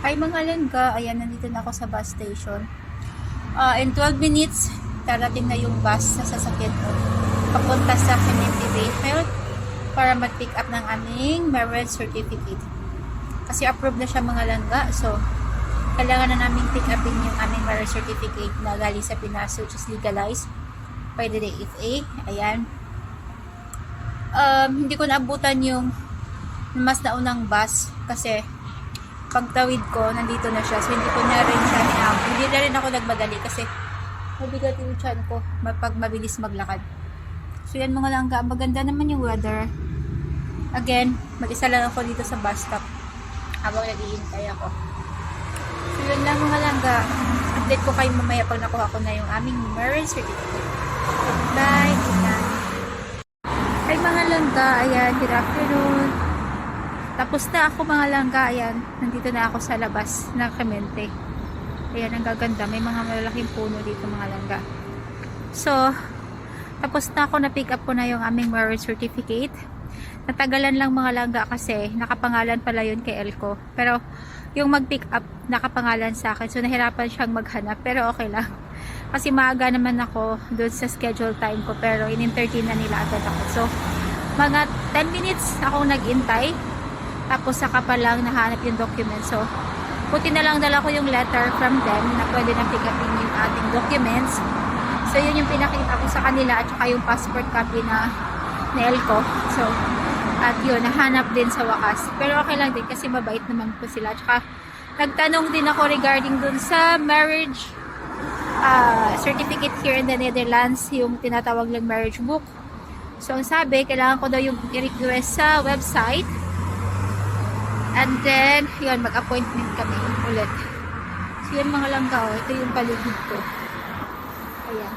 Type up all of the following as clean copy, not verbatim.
Hi mga langga, ayan, nandito na ako sa bus station. In 12 minutes, darating na yung bus sa sasakyan ko. Papunta sa Clementi Bayfield para mag-pick up ng aming marriage certificate. Kasi approved na siya mga langga, so kailangan na namin pick upin yung aming marriage certificate na galing sa Pinas, which is legalized by the DFA. Ayan. Hindi ko naabutan yung mas naunang bus kasi pagtawid ko, nandito na siya. So, hindi ko na rin siya hindi na rin ako nagmadali kasi mabigat yung chan ko pag mabilis maglakad. So, yan mga langga. Maganda naman yung weather. Again, mag-isa lang ako dito sa bus stop habang nag-iintay ako. So, yun lang mga langga. Update ko kayo mamaya pag nakuha ko na yung aming marriage certificate. Bye! Good night! Hi mga langga. Ayan, good afternoon. Tapos na ako mga langga, ayan, nandito na ako sa labas ng Clementi. Ayan, ang gaganda, may mga malalaking puno dito mga langga. So, tapos na ako, na-pick up ko na yung aming marriage certificate. Natagalan lang mga langga kasi nakapangalan pala yun kay Elko. Pero, yung mag-pick up, nakapangalan sa akin. So, nahirapan siyang maghanap, pero okay lang. Kasi maaga naman ako doon sa schedule time ko, pero in-entertain na nila agad ako. So, mga 10 minutes akong nag-intay. Tapos saka pa lang nahanap yung document. So, buti na lang dala ko yung letter from them na pwede na pick upin yung ating documents. So, yun yung pinakita ko sa kanila at saka yung passport copy na Elko. So, at yun, nahanap din sa wakas. Pero okay lang din kasi mabait naman po sila. At saka, nagtanong din ako regarding dun sa marriage certificate here in the Netherlands, yung tinatawag lang marriage book. So, ang sabi, kailangan ko daw yung i-request sa website. And then, yun, mag-appointment kami ulit. So, yun mga langga, oh. Ito yung paligid ko. Ayan.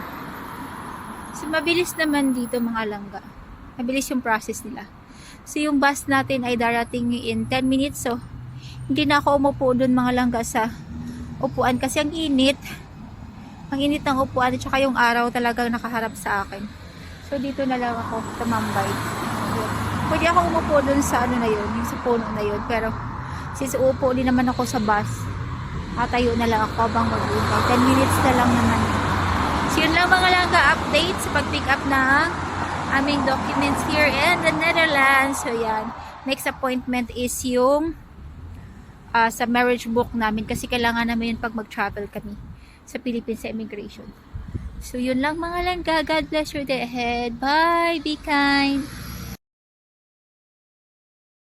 So, mabilis naman dito mga langga. Mabilis yung process nila. So, yung bus natin ay darating in 10 minutes. So, hindi na ako umupo doon mga langga sa upuan kasi ang init. Ang init ng upuan at saka yung araw talagang nakaharap sa akin. So, dito na lang ako tumambay. Pwede ako umupo dun sa ano na yun, yung sa puno na yun. Pero, since uupo din naman ako sa bus, tatayo na lang ako habang mag-uintay. 10 minutes na lang naman. So, yun lang mga langga update sa pag-pick up ng aming documents here in the Netherlands. So, yan. Next appointment is yung sa marriage book namin kasi kailangan namin yun pag mag-travel kami sa Philippines sa immigration. So, yun lang mga langga. God bless your day ahead. Bye! Be kind!